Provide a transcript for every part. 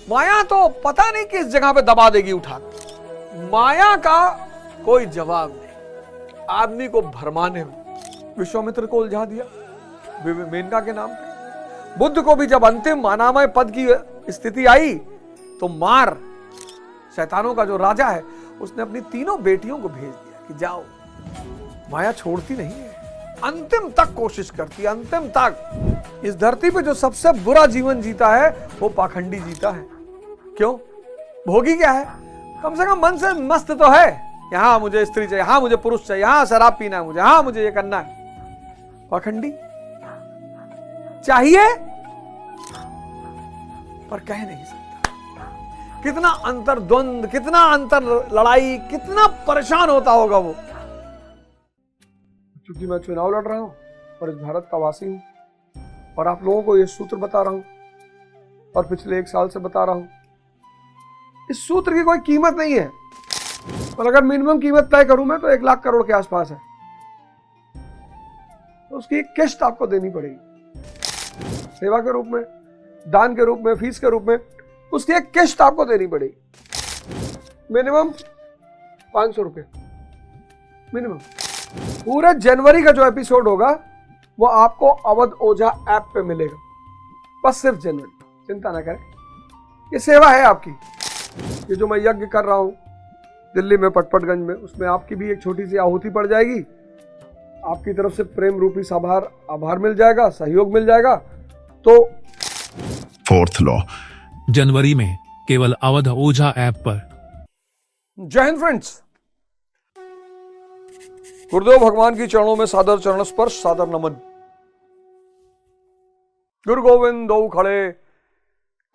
माया तो पता नहीं किस जगह पे दबा देगी उठा के। माया का कोई जवाब नहीं। आदमी को भरमाने में विश्वामित्र को उलझा दिया मेनका के नाम पे। बुद्ध को भी जब अंतिम अनामय पद की स्थिति आई तो मार शैतानों का जो राजा है उसने अपनी तीनों बेटियों को भेज दिया कि जाओ। माया छोड़ती नहीं है, अंतिम तक कोशिश करती है, अंतिम तक। इस धरती पे जो सबसे बुरा जीवन जीता है वो पाखंडी जीता है। क्यों? भोगी क्या है? कम से कम मन से मस्त तो है। यहां मुझे स्त्री चाहिए, यहां मुझे पुरुष चाहिए, यहां शराब पीना है मुझे, यहां मुझे ये करना है। पाखंडी चाहिए पर कह नहीं सकता। कितना अंतर द्वंद, कितना अंतर लड़ाई, कितना परेशान होता होगा वो। क्योंकि मैं चुनाव लड़ रहा हूं और इस भारत का वासी हूं और आप लोगों को ये सूत्र बता रहा हूं और पिछले 1 साल से बता रहा हूं। इस सूत्र की कोई कीमत नहीं है, और अगर मिनिमम कीमत तय करूं मैं तो 1 लाख करोड़ के आसपास है। तो उसकी एक किस्त आपको देनी पड़ेगी, सेवा के रूप में, दान के रूप में, फीस के रूप में। उसकी एक किस्त आपको देनी पड़ेगी, मिनिमम 500 रुपए मिनिमम। पूरे जनवरी का जो एपिसोड होगा वो आपको अवध ओझा ऐप पे मिलेगा, बस सिर्फ जनवरी। चिंता ना करें, ये सेवा है आपकी। ये जो मैं यज्ञ कर रहा हूं दिल्ली में पटपटगंज में, उसमें आपकी भी एक छोटी सी आहुति पड़ जाएगी। आपकी तरफ से प्रेम रूपी आभार मिल जाएगा, सहयोग मिल जाएगा। तो 4th लॉ जनवरी में केवल अवध ओझा ऐप पर। जय हिंद फ्रेंड्स। गुरुदेव भगवान की चरणों में सादर चरण स्पर्श, सादर नमन। गुरु गोविंद दो खड़े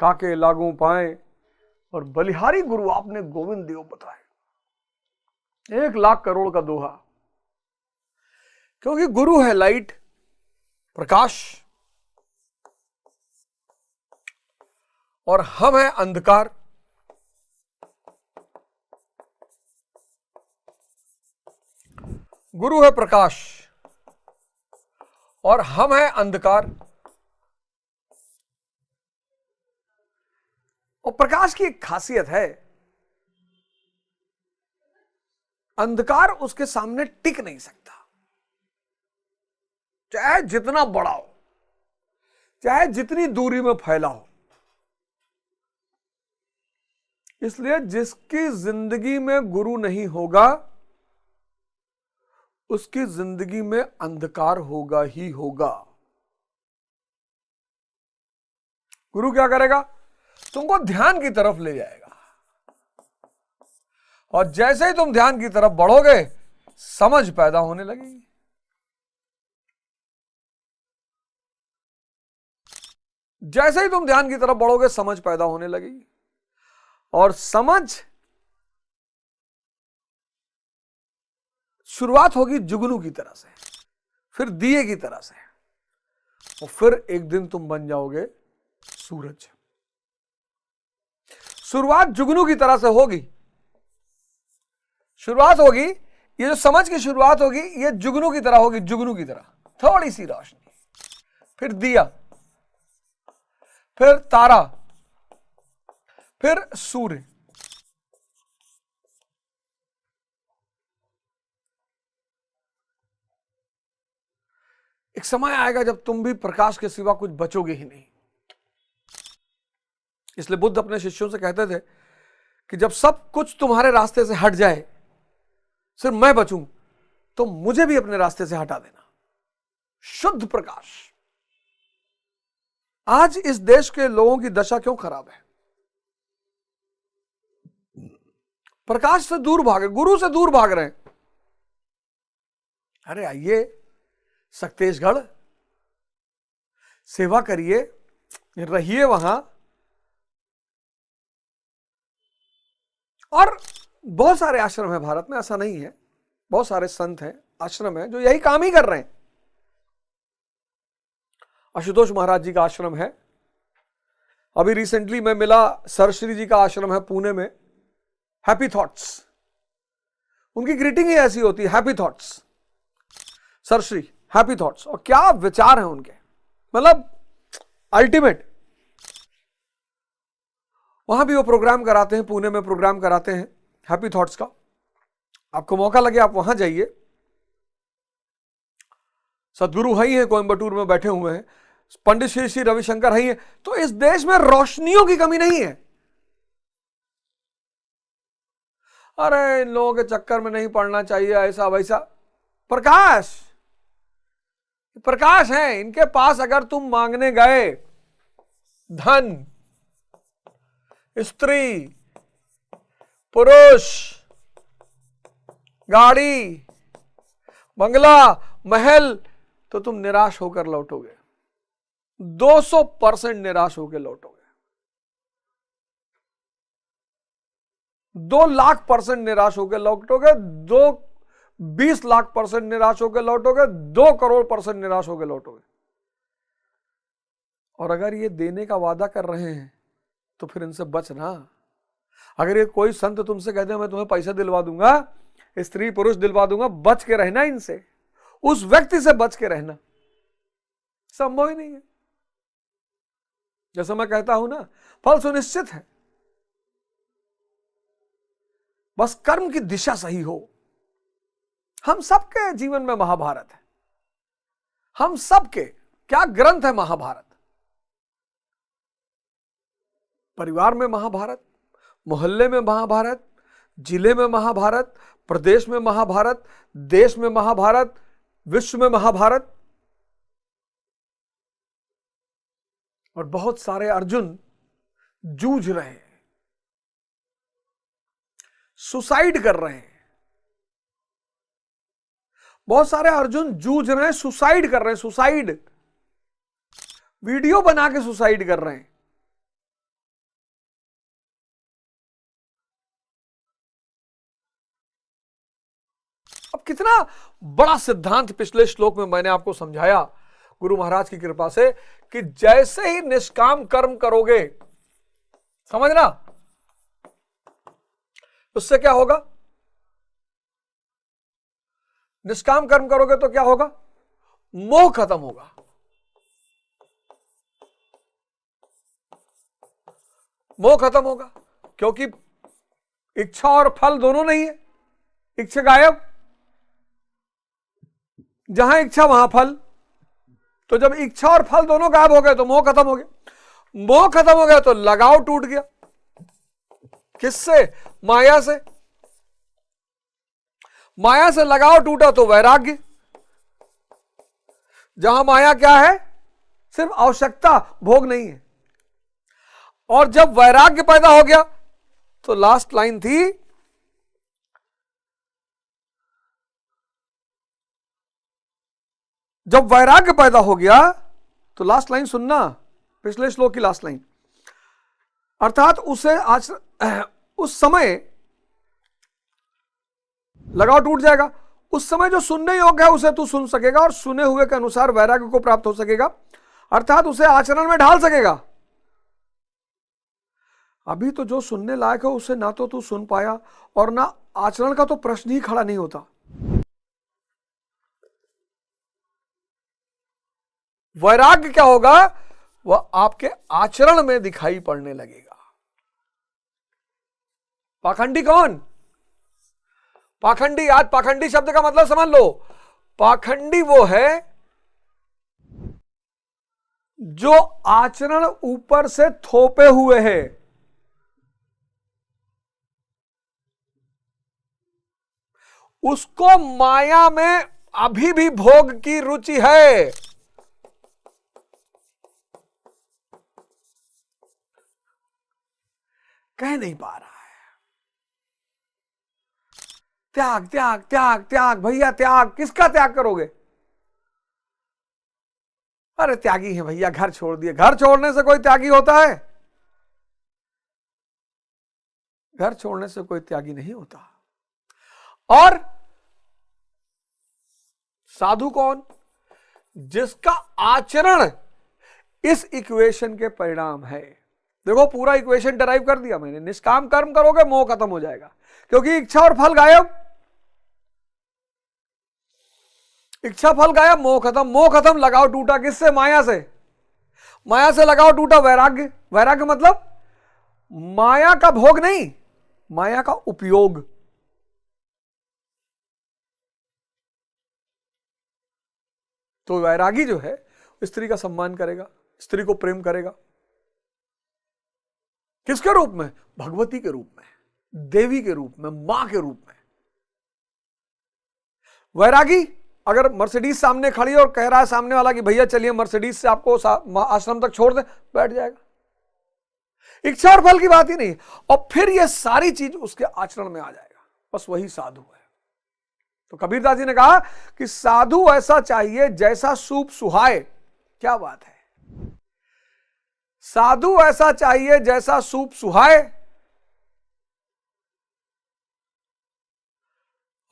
काके लागू पाए, और बलिहारी गुरु आपने गोविंद देव बताए। 1 लाख करोड़ का दोहा। क्योंकि गुरु है लाइट, प्रकाश, और हम हैं अंधकार। गुरु है प्रकाश और हम हैं अंधकार। और प्रकाश की एक खासियत है, अंधकार उसके सामने टिक नहीं सकता, चाहे जितना बड़ा हो, चाहे जितनी दूरी में फैला हो। इसलिए जिसकी जिंदगी में गुरु नहीं होगा उसकी जिंदगी में अंधकार होगा ही होगा। गुरु क्या करेगा? तुमको ध्यान की तरफ ले जाएगा, और जैसे ही तुम ध्यान की तरफ बढ़ोगे समझ पैदा होने लगेगी। जैसे ही तुम ध्यान की तरफ बढ़ोगे समझ पैदा होने लगेगी, और समझ शुरुआत होगी जुगनू की तरह से, फिर दिए की तरह से, और फिर एक दिन तुम बन जाओगे सूरज। शुरुआत जुगनू की तरह से होगी। शुरुआत होगी, ये जो समझ की शुरुआत होगी ये जुगनू की तरह होगी, जुगनू की तरह, थोड़ी सी रोशनी, फिर दिया, फिर तारा, फिर सूर्य। एक समय आएगा जब तुम भी प्रकाश के सिवा कुछ बचोगे ही नहीं। इसलिए बुद्ध अपने शिष्यों से कहते थे कि जब सब कुछ तुम्हारे रास्ते से हट जाए, सिर्फ मैं बचूं, तो मुझे भी अपने रास्ते से हटा देना। शुद्ध प्रकाश। आज इस देश के लोगों की दशा क्यों खराब है? प्रकाश से दूर भागे, गुरु से दूर भाग रहे हैं। अरे आइए सक्तेशगढ़, सेवा करिए, रहिए वहां। और बहुत सारे आश्रम हैं भारत में, ऐसा नहीं है, बहुत सारे संत हैं, आश्रम हैं जो यही काम ही कर रहे हैं। आशुतोष महाराज जी का आश्रम है, अभी रिसेंटली मैं मिला, सरश्री जी का आश्रम है पुणे में, हैप्पी थॉट्स। उनकी ग्रीटिंग ही ऐसी होती है, happy thoughts, Sirshree happy thoughts. और क्या विचार हैं उनके, मतलब अल्टीमेट। वहां भी वो प्रोग्राम कराते हैं, पुणे में प्रोग्राम कराते हैं हैप्पी थॉट्स का। आपको मौका लगे आप वहां जाइए। सदगुरु है ही है, कोयंबटूर में बैठे हुए हैं, पंडित श्री श्री रविशंकर है ही है। तो इस देश में रोशनियों की कमी नहीं है। अरे इन लोगों के चक्कर में नहीं पड़ना चाहिए, ऐसा वैसा। प्रकाश प्रकाश है इनके पास। अगर तुम मांगने गए धन, स्त्री, पुरुष, गाड़ी, बंगला, महल, तो तुम निराश होकर लौटोगे। 200% निराश होकर लौटोगे। 2,00,000% निराश होकर लौटोगे। 20,00,000% निराश होकर लौटोगे। 2 करोड़% निराश होकर लौटोगे। और अगर ये देने का वादा कर रहे हैं तो फिर इनसे बचना। अगर ये कोई संत तुमसे कहते हैं मैं तुम्हें पैसा दिलवा दूंगा, स्त्री पुरुष दिलवा दूंगा, बच के रहना इनसे, उस व्यक्ति से बच के रहना। संभव ही नहीं है। जैसा मैं कहता हूं ना, फल सुनिश्चित है, बस कर्म की दिशा सही हो। हम सबके जीवन में महाभारत है। हम सबके क्या ग्रंथ है महाभारत। परिवार में महाभारत, मोहल्ले में महाभारत, जिले में महाभारत, प्रदेश में महाभारत, देश में महाभारत, विश्व में महाभारत। और बहुत सारे अर्जुन जूझ रहे हैं, सुसाइड कर रहे हैं। बहुत सारे अर्जुन जूझ रहे हैं, सुसाइड कर रहे हैं। सुसाइड वीडियो बना के सुसाइड कर रहे हैं। अब कितना बड़ा सिद्धांत पिछले श्लोक में मैंने आपको समझाया गुरु महाराज की कृपा से, कि जैसे ही निष्काम कर्म करोगे, समझना, उससे क्या होगा। निष्काम कर्म करोगे तो क्या होगा, मोह खत्म होगा। मोह खत्म होगा, क्योंकि इच्छा और फल दोनों नहीं है। इच्छा गायब, जहां इच्छा वहां फल। तो जब इच्छा और फल दोनों गायब हो गए तो मोह खत्म हो गया। मोह खत्म हो गया तो लगाव टूट गया। किससे? माया से। माया से लगाव टूटा तो वैराग्य। जहां माया क्या है, सिर्फ आवश्यकता, भोग नहीं है। और जब वैराग्य पैदा हो गया तो लास्ट लाइन थी, जब वैराग्य पैदा हो गया तो लास्ट लाइन सुनना, पिछले श्लोक की लास्ट लाइन, अर्थात उसे उस समय लगाव टूट जाएगा। उस समय जो सुनने योग्य है उसे तू सुन सकेगा और सुने हुए के अनुसार वैराग्य को प्राप्त हो सकेगा, अर्थात उसे आचरण में ढाल सकेगा। अभी तो जो सुनने लायक है उसे ना तो तू सुन पाया और ना आचरण का तो प्रश्न ही खड़ा नहीं होता। वैराग्य क्या होगा, वह आपके आचरण में दिखाई पड़ने लगेगा। पाखंडी कौन? पाखंडी, आज पाखंडी शब्द का मतलब समझ लो। पाखंडी वो है जो आचरण ऊपर से थोपे हुए है। उसको माया में अभी भी भोग की रुचि है। कह नहीं पा रहा है। त्याग त्याग त्याग त्याग, भैया त्याग। किसका त्याग करोगे? अरे त्यागी है भैया, घर छोड़ दिए। घर छोड़ने से कोई त्यागी होता है? घर छोड़ने से कोई त्यागी नहीं होता। और साधु कौन? जिसका आचरण इस इक्वेशन के परिणाम है। देखो पूरा इक्वेशन डराइव कर दिया मैंने। निष्काम कर्म करोगे मोह खत्म हो जाएगा, क्योंकि इच्छा और फल गायब। इच्छा फल गायब, मोह खत्म। मोह खत्म, लगाव टूटा। किससे? माया से। माया से लगाव टूटा, वैराग्य। वैराग्य मतलब माया का भोग नहीं, माया का उपयोग। तो वैरागी जो है स्त्री का सम्मान करेगा, स्त्री को प्रेम करेगा। किसके रूप में? भगवती के रूप में, देवी के रूप में, मां के रूप में। वैरागी अगर मर्सिडीज सामने खड़ी है और कह रहा है सामने वाला कि भैया चलिए मर्सिडीज से आपको आश्रम तक छोड़ दे, बैठ जाएगा। इच्छा और फल की बात ही नहीं। और फिर यह सारी चीज उसके आचरण में आ जाएगा। बस वही साधु है। तो कबीरदास जी ने कहा कि साधु ऐसा चाहिए जैसा सूप सुहाए। क्या बात है। साधु ऐसा चाहिए जैसा सूप सुहाए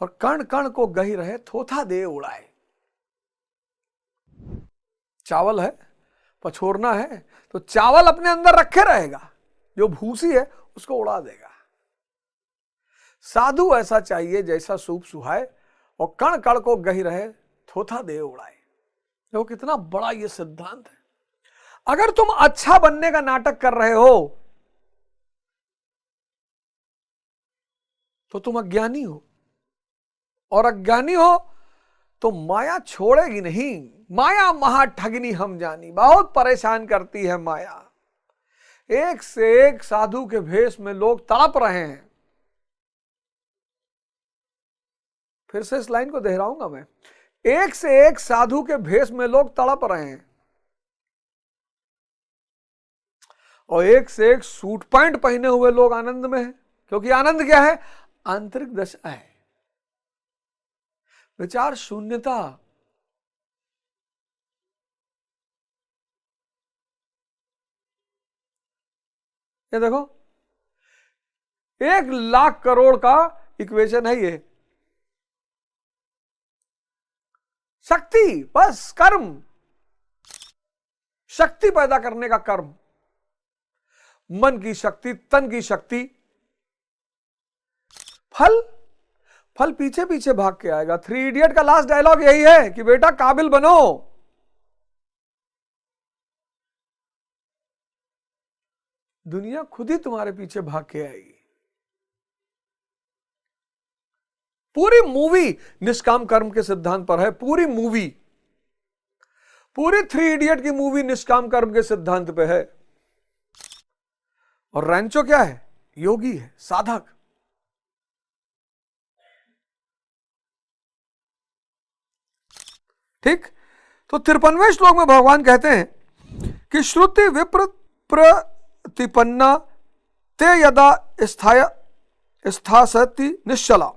और कण कण को गही रहे, थोथा दे उड़ाए। चावल है, पछोरना है, तो चावल अपने अंदर रखे रहेगा, जो भूसी है उसको उड़ा देगा। साधु ऐसा चाहिए जैसा सूप सुहाए और कण कण को गही रहे, थोथा दे उड़ाए। देखो कितना बड़ा यह सिद्धांत है। अगर तुम अच्छा बनने का नाटक कर रहे हो तो तुम अज्ञानी हो, और अज्ञानी हो तो माया छोड़ेगी नहीं। माया महा ठगनी हम जानी, बहुत परेशान करती है माया। एक से एक साधु के भेष में लोग तड़प रहे हैं। फिर से इस लाइन को दोहराऊंगा मैं। एक से एक साधु के भेष में लोग तड़प रहे हैं और एक से एक सूट पैंट पहने हुए लोग आनंद में हैं। क्योंकि आनंद क्या है? आंतरिक दशा है, विचार शून्यता। ये देखो 1,00,000 करोड़ का इक्वेशन है ये। शक्ति, बस कर्म, शक्ति पैदा करने का कर्म। मन की शक्ति, तन की शक्ति। फल, फल पीछे पीछे भाग के आएगा। 3 इडियट का लास्ट डायलॉग यही है कि बेटा काबिल बनो। दुनिया खुद ही तुम्हारे पीछे भाग के आएगी। पूरी मूवी निष्काम कर्म के सिद्धांत पर है। पूरी मूवी, पूरी 3 इडियट की मूवी निष्काम कर्म के सिद्धांत पे है। और रैंचो क्या है? योगी है, साधक। ठीक। तो 53वें श्लोक में भगवान कहते हैं कि श्रुति विप्र प्रतिपन्ना ते यदा स्थासति निश्चला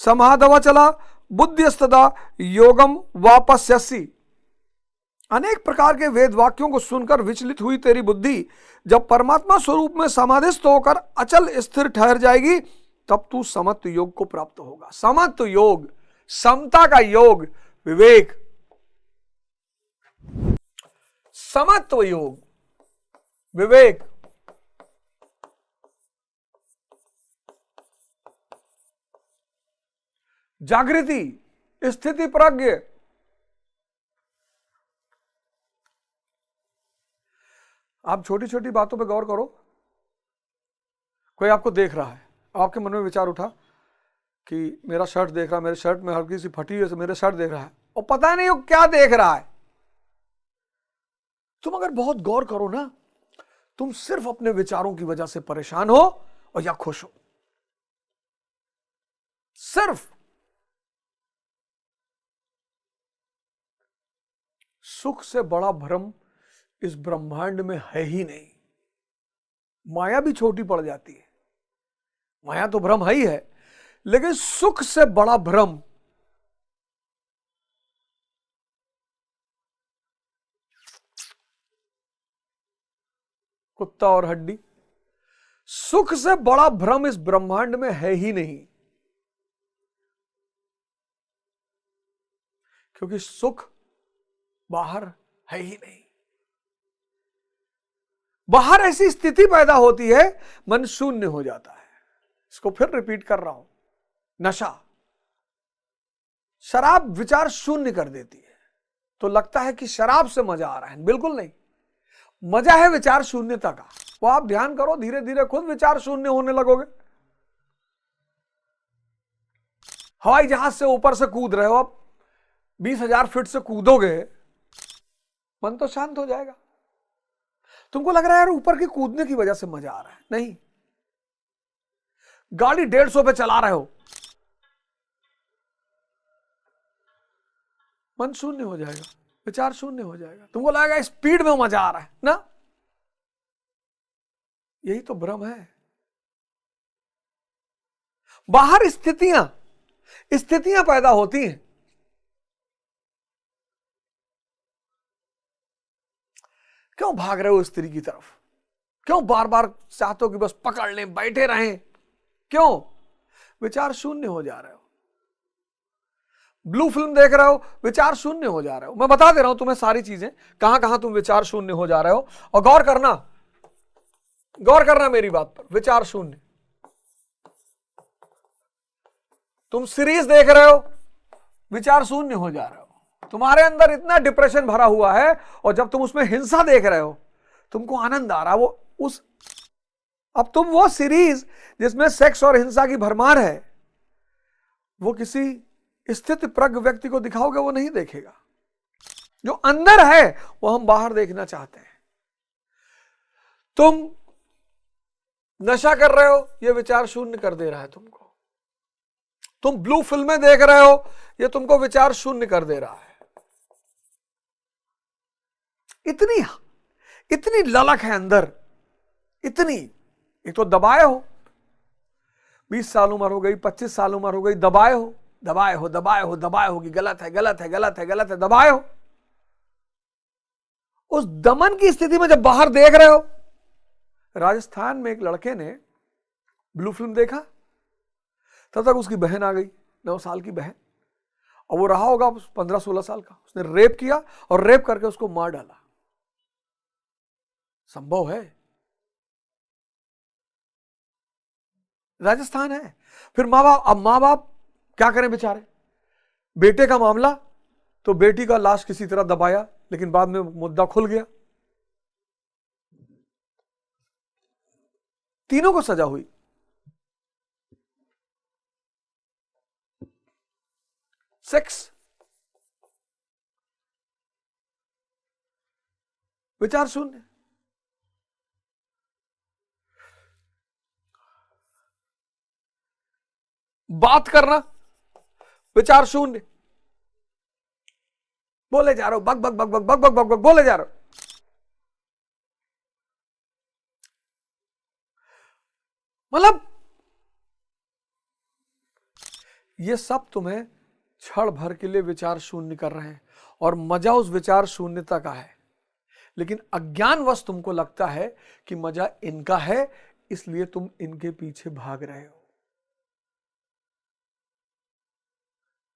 समाधवचला बुद्धिस्तदा योगम वापस्यसि। अनेक प्रकार के वेद वाक्यों को सुनकर विचलित हुई तेरी बुद्धि जब परमात्मा स्वरूप में समाधिस्थ होकर अचल स्थिर ठहर जाएगी, तब तू समत्व योग को प्राप्त होगा। समत्व योग, समता का योग, विवेक। समत्व योग, विवेक। जागृति, स्थिति प्रज्ञ। आप छोटी छोटी बातों पे गौर करो। कोई आपको देख रहा है, आपके मन में विचार उठा कि मेरा शर्ट देख रहा है, मेरे शर्ट में हल्की सी फटी है, मेरे शर्ट देख रहा है, और पता नहीं वो क्या देख रहा है। तुम अगर बहुत गौर करो ना, तुम सिर्फ अपने विचारों की वजह से परेशान हो और या खुश हो। सिर्फ सुख से बड़ा भ्रम इस ब्रह्मांड में है ही नहीं। माया भी छोटी पड़ जाती है, माया तो भ्रम है ही है, लेकिन सुख से बड़ा भ्रम कुत्ता और हड्डी। सुख से बड़ा भ्रम इस ब्रह्मांड में है ही नहीं, क्योंकि सुख बाहर है ही नहीं। बाहर ऐसी स्थिति पैदा होती है, मन शून्य हो जाता है। इसको फिर रिपीट कर रहा हूं, नशा, शराब विचार शून्य कर देती है। तो लगता है कि शराब से मजा आ रहा है, बिल्कुल नहीं। मजा है विचार शून्यता का। वो आप ध्यान करो, धीरे धीरे खुद विचार शून्य होने लगोगे। हवाई जहाज से ऊपर से कूद रहे हो, आप 20,000 फीट से कूदोगे, मन तो शांत हो जाएगा। तुमको लग रहा है यार ऊपर के कूदने की वजह से मजा आ रहा है, नहीं। गाड़ी 150 पे चला रहे हो, मन शून्य हो जाएगा, विचार शून्य हो जाएगा। तुमको लगेगा स्पीड में मजा आ रहा है ना। यही तो भ्रम है। बाहर स्थितियां पैदा होती हैं। क्यों भाग रहे हो स्त्री की तरफ? क्यों बार बार चाहते हो कि बस पकड़ लें, बैठे रहें? क्यों? विचार शून्य हो जा रहे हो। ब्लू फिल्म देख रहे हो, विचार शून्य हो जा रहे हो। मैं बता दे रहा हूं तुम्हें सारी चीजें, कहां कहां तुम विचार शून्य हो जा रहे हो। और गौर करना मेरी बात पर। विचार शून्य, तुम सीरीज देख रहे हो, विचार शून्य हो जा रहे हो। तुम्हारे अंदर इतना डिप्रेशन भरा हुआ है, और जब तुम उसमें हिंसा देख रहे हो, तुमको आनंद आ रहा है। अब तुम वो सीरीज जिसमें सेक्स और हिंसा की भरमार है, वो किसी स्थित प्रज्ञ व्यक्ति को दिखाओगे, वो नहीं देखेगा। जो अंदर है वो हम बाहर देखना चाहते हैं। तुम नशा कर रहे हो, ये विचार शून्य कर दे रहा है तुमको। तुम ब्लू फिल्में देख रहे हो, ये तुमको विचार शून्य कर दे रहा है। इतनी ललक है अंदर, इतनी। एक तो दबाए हो, 20 साल उम्र हो गई, 25 साल उम्र हो गई, दबाए हो कि गलत है, दबाए हो। उस दमन की स्थिति में जब बाहर देख रहे हो, राजस्थान में एक लड़के ने ब्लू फिल्म देखा, तब तक उसकी बहन आ गई, 9 साल की बहन, और वो रहा होगा 15-16 साल का। उसने रेप किया और रेप करके उसको मार डाला। संभव है, राजस्थान है। फिर माँ बाप क्या करें बेचारे? बेटे का मामला तो बेटी का लाश किसी तरह दबाया, लेकिन बाद में मुद्दा खुल गया, तीनों को सजा हुई। सेक्स, विचार शून्य। बात करना, विचार शून्य। बोले जा रहे हो, बक बक बक बक बक बक बक बक बोले जा रहे हो। मतलब ये सब तुम्हें क्षण भर के लिए विचार शून्य कर रहे हैं, और मजा उस विचार शून्यता का है। लेकिन अज्ञानवश तुमको लगता है कि मजा इनका है, इसलिए तुम इनके पीछे भाग रहे हो।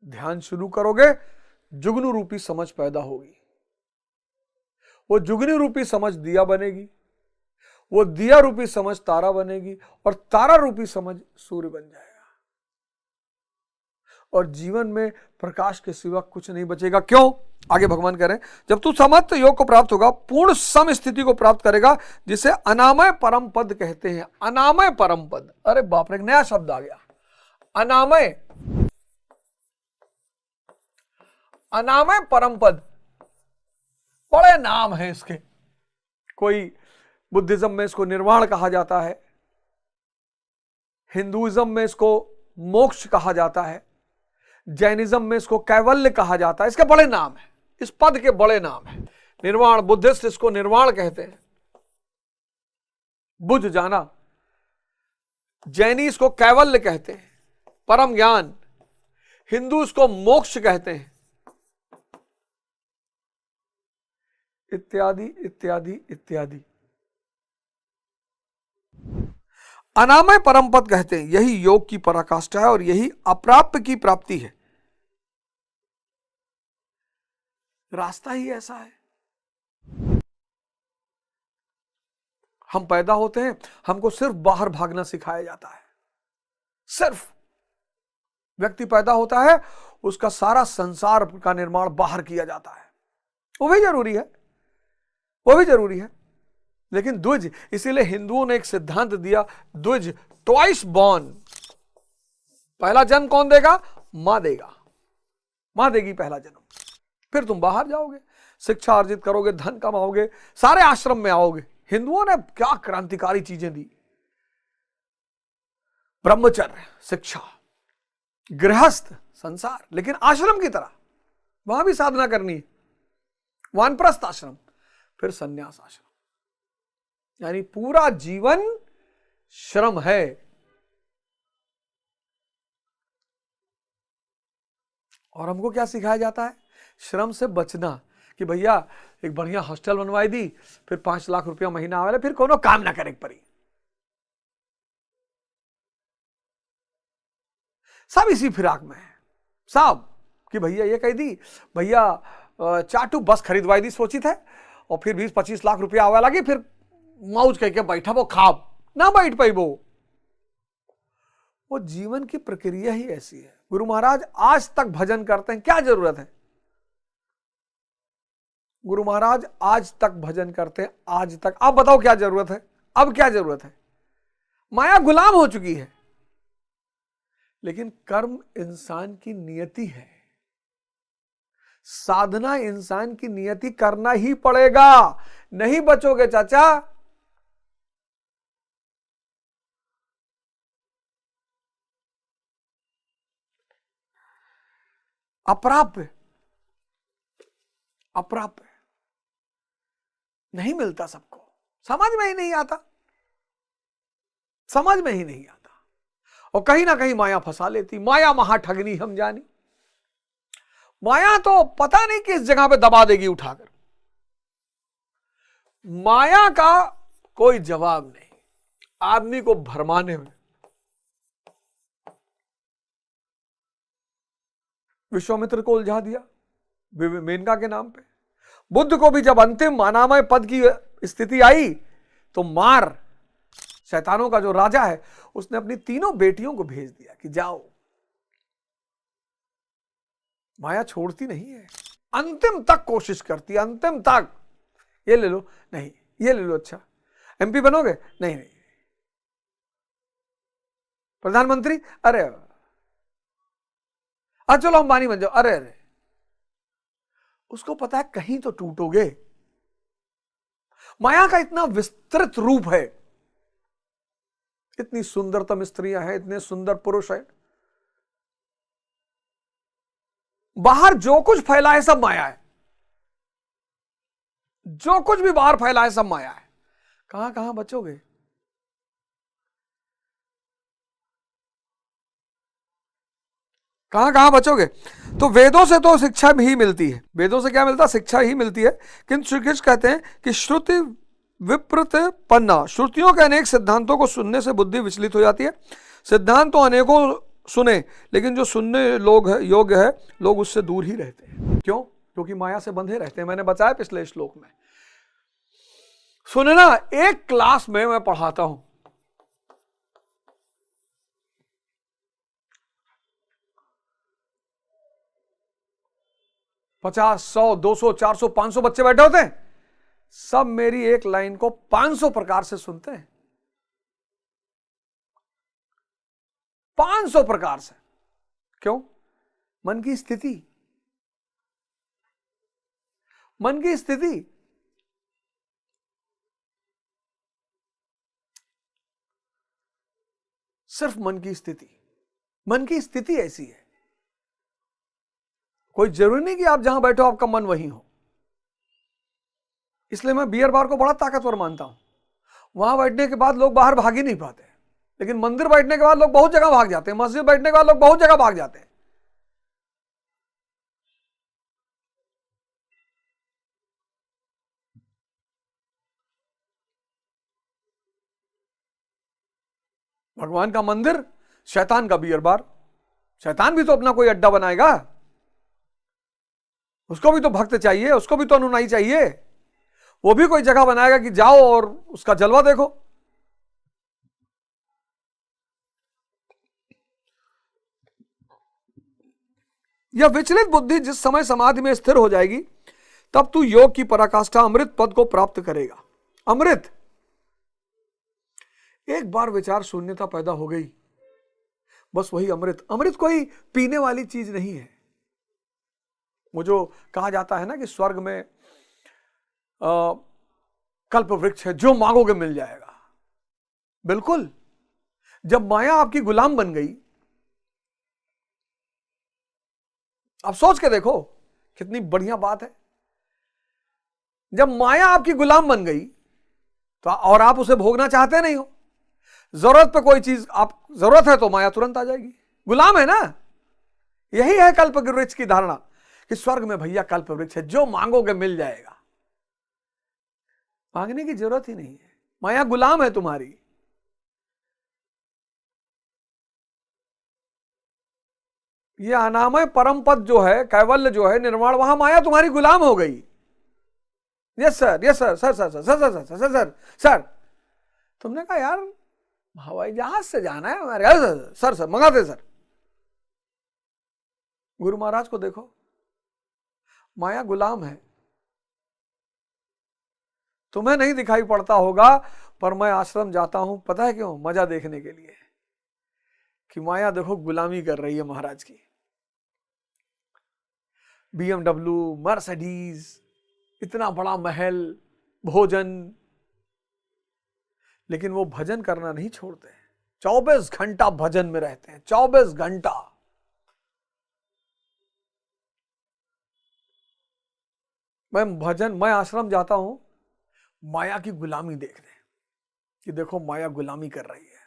ध्यान शुरू करोगे, जुगनू रूपी समझ पैदा होगी। वो जुगनू रूपी समझ दिया बनेगी, वो दिया रूपी समझ तारा बनेगी, और तारा रूपी समझ सूर्य बन जाएगा। और जीवन में प्रकाश के सिवा कुछ नहीं बचेगा। क्यों? आगे भगवान कह रहे हैं, जब तू समत्व योग को प्राप्त होगा, पूर्ण सम स्थिति को प्राप्त करेगा, जिसे अनामय परम पद कहते हैं। अनामय परम पद, अरे बाप रे, एक नया शब्द आ गया, अनामय। अनामय परम पद, बड़े नाम है इसके। कोई बुद्धिज्म में इसको निर्वाण कहा जाता है, हिंदुइज्म में इसको मोक्ष कहा जाता है, जैनिज्म में इसको कैवल्य कहा जाता है। इसके बड़े नाम है, इस पद के बड़े नाम है। निर्वाण, बुद्धिस्ट इसको निर्वाण कहते हैं, बुझ जाना। जैनी इसको कैवल्य कहते हैं, परम ज्ञान। हिंदू इसको मोक्ष कहते हैं, इत्यादि इत्यादि इत्यादि। अनामय परम पद कहते हैं। यही योग की पराकाष्ठा है, और यही अप्राप्य की प्राप्ति है। रास्ता ही ऐसा है। हम पैदा होते हैं, हमको सिर्फ बाहर भागना सिखाया जाता है। सिर्फ व्यक्ति पैदा होता है, उसका सारा संसार का निर्माण बाहर किया जाता है। वो भी जरूरी है, वो भी जरूरी है, लेकिन द्विज, इसीलिए हिंदुओं ने एक सिद्धांत दिया, द्विज, ट्वाइस बॉर्न। पहला जन्म कौन देगा? मां देगा, मां देगी पहला जन्म। फिर तुम बाहर जाओगे, शिक्षा अर्जित करोगे, धन कमाओगे, सारे आश्रम में आओगे। हिंदुओं ने क्या क्रांतिकारी चीजें दी, ब्रह्मचर्य, शिक्षा, गृहस्थ, संसार, लेकिन आश्रम की तरह वहां भी साधना करनी है, वानप्रस्थ आश्रम, फिर संन्यास आश्रम, यानी पूरा जीवन श्रम है। और हमको क्या सिखाया जाता है? श्रम से बचना, कि भैया एक बढ़िया हॉस्टल बनवाई दी, फिर 5 लाख रुपया महीना आवेला, फिर कोनो काम ना करे पड़ी। सब इसी फिराक में है साहब, कि भैया ये कह दी, भैया चाटू बस खरीदवाई दी सोचित है, और फिर 20-25 लाख रुपया आवे लगी, फिर मौज कह के बैठा वो खाब ना बैठ पाई। वो जीवन की प्रक्रिया ही ऐसी है। गुरु महाराज आज तक भजन करते हैं, क्या जरूरत है? गुरु महाराज आज तक भजन करते हैं, आज तक। आप बताओ क्या जरूरत है? अब क्या जरूरत है? माया गुलाम हो चुकी है। लेकिन कर्म इंसान की नियति है, साधना इंसान की नियति, करना ही पड़ेगा, नहीं बचोगे चाचा। अप्राप्य, अप्राप्य नहीं मिलता सबको, समझ में ही नहीं आता, समझ में ही नहीं आता। और कहीं ना कहीं माया फंसा लेती। माया महाठगनी हम जानी। माया तो पता नहीं किस जगह पे दबा देगी उठाकर। माया का कोई जवाब नहीं आदमी को भरमाने में। विश्वामित्र को उलझा दिया मेनका के नाम पे। बुद्ध को भी जब अंतिम अनामय पद की स्थिति आई तो मार, शैतानों का जो राजा है, उसने अपनी तीनों बेटियों को भेज दिया कि जाओ। माया छोड़ती नहीं है, अंतिम तक कोशिश करती है, अंतिम तक। ये ले लो, नहीं, ये ले लो, अच्छा एमपी बनोगे, नहीं नहीं, प्रधानमंत्री, अरे चलो अंबानी बन जाओ, अरे अरे। उसको पता है कहीं तो टूटोगे। माया का इतना विस्तृत रूप है, इतनी सुंदरतम स्त्रियां हैं, इतने सुंदर पुरुष हैं, बाहर जो कुछ फैला है सब माया है, जो कुछ भी बाहर फैला है सब माया है। कहां कहां बचोगे? कहां कहां बचोगे? तो वेदों से तो शिक्षा ही मिलती है। वेदों से क्या मिलता है? शिक्षा ही मिलती है। किंतु श्री कृष्ण कहते हैं कि श्रुति विप्रत पन्ना, श्रुतियों के अनेक सिद्धांतों को सुनने से बुद्धि विचलित हो जाती है। सिद्धांत तो अनेकों सुने, लेकिन जो सुनने लोग है योग्य है, लोग उससे दूर ही रहते हैं। क्यों? क्योंकि माया से बंधे रहते हैं। मैंने बताया पिछले श्लोक में। सुनना, एक क्लास में मैं पढ़ाता हूं, 50, 100, 200, 400, 500 बच्चे बैठे होते हैं, सब मेरी एक लाइन को 500 प्रकार से सुनते हैं, 500 प्रकार से। क्यों? मन की स्थिति, मन की स्थिति। सिर्फ मन की स्थिति, मन की स्थिति ऐसी है। कोई जरूरी नहीं कि आप जहां बैठो आपका मन वहीं हो। इसलिए मैं बियर बार को बड़ा ताकतवर मानता हूं। वहां बैठने के बाद लोग बाहर भाग ही नहीं पाते, लेकिन मंदिर बैठने के बाद लोग बहुत जगह भाग जाते हैं, मस्जिद बैठने के बाद लोग बहुत जगह भाग जाते हैं। भगवान का मंदिर, शैतान का बियर बार। शैतान भी तो अपना कोई अड्डा बनाएगा, उसको भी तो भक्त चाहिए, उसको भी तो अनुयायी चाहिए। वो भी कोई जगह बनाएगा कि जाओ और उसका जलवा देखो। यह विचलित बुद्धि जिस समय समाधि में स्थिर हो जाएगी, तब तू योग की पराकाष्ठा अमृत पद को प्राप्त करेगा। अमृत एक बार विचार शून्यता पैदा हो गई, बस वही अमृत। अमृत कोई पीने वाली चीज नहीं है। वो जो कहा जाता है ना कि स्वर्ग में कल्प वृक्ष है, जो मांगोगे मिल जाएगा। बिल्कुल, जब माया आपकी गुलाम बन गई, आप सोच के देखो कितनी बढ़िया बात है। जब माया आपकी गुलाम बन गई तो और आप उसे भोगना चाहते नहीं हो, जरूरत पे कोई चीज आप जरूरत है तो माया तुरंत आ जाएगी। गुलाम है ना। यही है कल्प वृक्ष की धारणा कि स्वर्ग में भैया कल्प वृक्ष है, जो मांगोगे मिल जाएगा। मांगने की जरूरत ही नहीं है, माया गुलाम है तुम्हारी। ये अनामय परम पद जो है, कैवल्य जो है, निर्वाण, वहां माया तुम्हारी गुलाम हो गई। Yes sir, yes sir, sir sir sir sir sir sir sir sir sir. तुमने कहा यार हवाई जहाज से जाना है हमारे, सर सर मंगाते सर। गुरु महाराज को देखो, माया गुलाम है। तुम्हें नहीं दिखाई पड़ता होगा, पर मैं आश्रम जाता हूं, पता है क्यों? मजा देखने के लिए कि माया देखो गुलामी कर रही है महाराज की। BMW, मर्सिडीज, इतना बड़ा महल, भोजन, लेकिन वो भजन करना नहीं छोड़ते। 24 घंटा भजन में रहते हैं, 24 घंटा। मैं आश्रम जाता हूं माया की गुलामी देखने, कि देखो माया गुलामी कर रही है।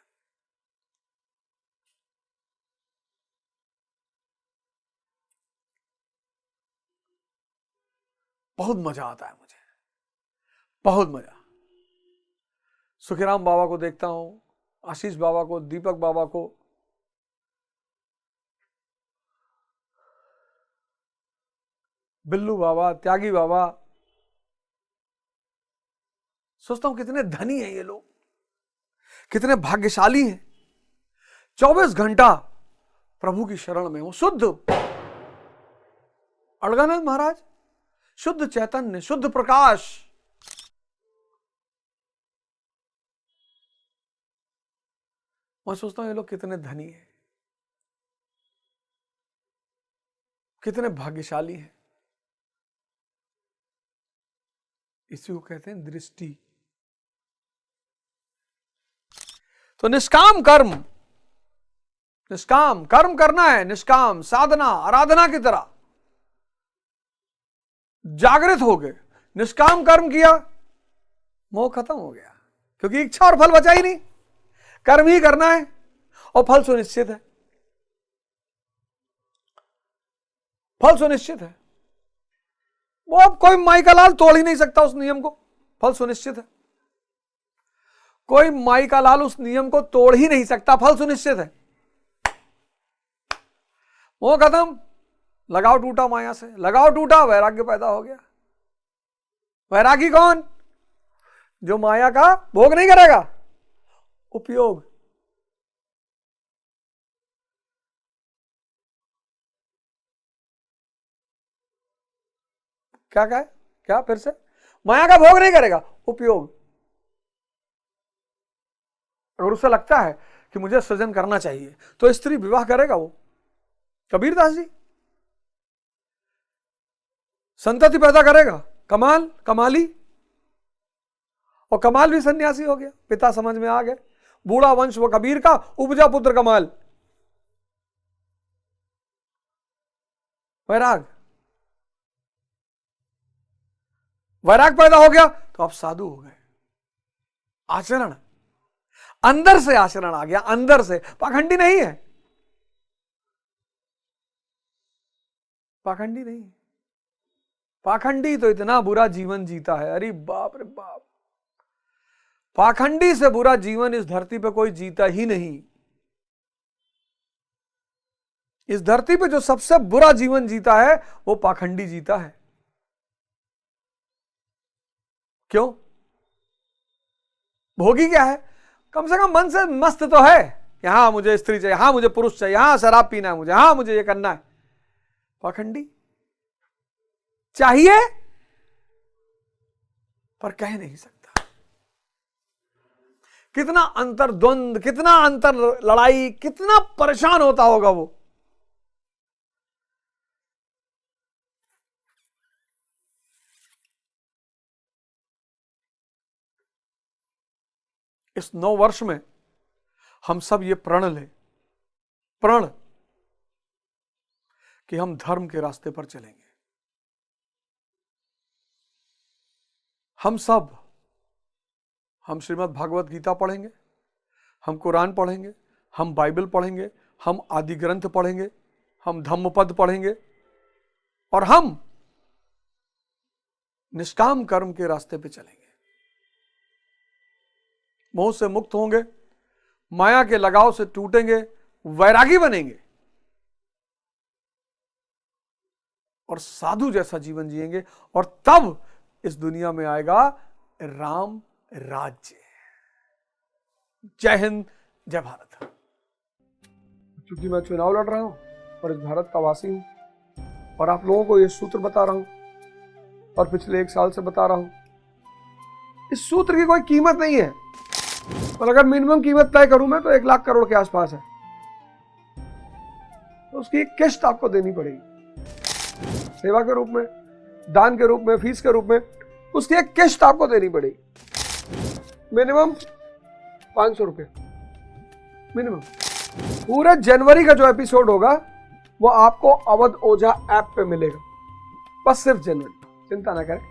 बहुत मजा आता है मुझे, बहुत मजा। सुखीराम बाबा को देखता हूं, आशीष बाबा को, दीपक बाबा को, बिल्लू बाबा, त्यागी बाबा। सोचता हूं कितने धनी हैं ये लोग, कितने भाग्यशाली हैं। 24 घंटा प्रभु की शरण में हूं। शुद्ध अड़गानंद महाराज, शुद्ध चैतन्य, शुद्ध प्रकाश। मैं सोचता हूं ये लोग कितने धनी हैं, कितने भाग्यशाली हैं। इसी को कहते हैं दृष्टि। तो निष्काम कर्म, निष्काम कर्म करना है, निष्काम साधना, आराधना की तरह जागृत हो गए। निष्काम कर्म किया, मोह खत्म हो गया, क्योंकि इच्छा और फल बचा ही नहीं। कर्म ही करना है और फल सुनिश्चित है, फल सुनिश्चित है। वो अब कोई माई का लाल तोड़ ही नहीं सकता उस नियम को, फल सुनिश्चित है। कोई माई का लाल उस नियम को तोड़ ही नहीं सकता, फल सुनिश्चित है। मोह खत्म, लगाव टूटा माया से, लगाव टूटा, वैराग्य पैदा हो गया। वैरागी कौन? जो माया का भोग नहीं करेगा, उपयोग। क्या कहे? क्या फिर से? माया का भोग नहीं करेगा, उपयोग। अगर उसे लगता है कि मुझे सृजन करना चाहिए तो स्त्री विवाह करेगा। वो कबीरदास जी संतति पैदा करेगा, कमाल, कमाली। और कमाल भी सन्यासी हो गया, पिता समझ में आ गए। बूढ़ा वंश वो कबीर का, उपजा पुत्र कमाल। वैराग, वैराग पैदा हो गया तो आप साधु हो गए। आचरण, अंदर से आचरण आ गया, अंदर से। पाखंडी नहीं है, पाखंडी नहीं। पाखंडी तो इतना बुरा जीवन जीता है, अरे बाप रे बाप। पाखंडी से बुरा जीवन इस धरती पे कोई जीता ही नहीं। इस धरती पे जो सबसे बुरा जीवन जीता है वो पाखंडी जीता है। क्यों? भोगी क्या है? कम से कम मन से मस्त तो है, यहां मुझे स्त्री चाहिए, यहां मुझे पुरुष चाहिए, यहां शराब पीना है मुझे, यहां मुझे ये करना है। पाखंडी चाहिए पर कह नहीं सकता, कितना अंतर द्वंद, कितना अंतर लड़ाई, कितना परेशान होता होगा वो। इस 9 वर्ष में हम सब ये प्रण लें, प्रण, कि हम धर्म के रास्ते पर चलेंगे। हम सब, हम श्रीमद् भागवत गीता पढ़ेंगे, हम कुरान पढ़ेंगे, हम बाइबल पढ़ेंगे, हम आदि ग्रंथ पढ़ेंगे, हम धम्मपद पढ़ेंगे और हम निष्काम कर्म के रास्ते पे चलेंगे। मोह से मुक्त होंगे, माया के लगाव से टूटेंगे, वैरागी बनेंगे और साधु जैसा जीवन जिएंगे। और तब इस दुनिया में आएगा राम राज्य। जय हिंद, जय भारत। क्योंकि मैं चुनाव लड़ रहा हूं और इस भारत का वासी हूं और आप लोगों को ये सूत्र बता रहा हूं और पिछले 1 साल से बता रहा हूं। इस सूत्र की कोई कीमत नहीं है, और अगर मिनिमम कीमत तय करूं मैं तो 1 लाख करोड़ के आसपास है, तो उसकी एक किस्त आपको देनी पड़ेगी। सेवा के रूप में, दान के रूप में, फीस के रूप में, उसकी एक किस्त आपको देनी पड़ेगी। मिनिमम 500 रुपये मिनिमम। पूरे जनवरी का जो एपिसोड होगा वो आपको अवध ओझा ऐप पे मिलेगा, बस सिर्फ जनवरी। चिंता ना करें,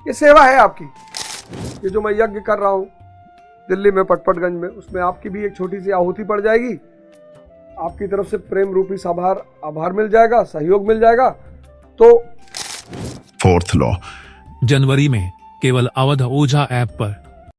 ये सेवा है आपकी। ये जो मैं यज्ञ कर रहा हूं दिल्ली में पटपटगंज में, उसमें आपकी भी एक छोटी सी आहुति पड़ जाएगी। आपकी तरफ से प्रेम रूपी आभार मिल जाएगा, सहयोग मिल जाएगा। तो 4th Law, जनवरी में केवल अवध ओझा ऐप पर।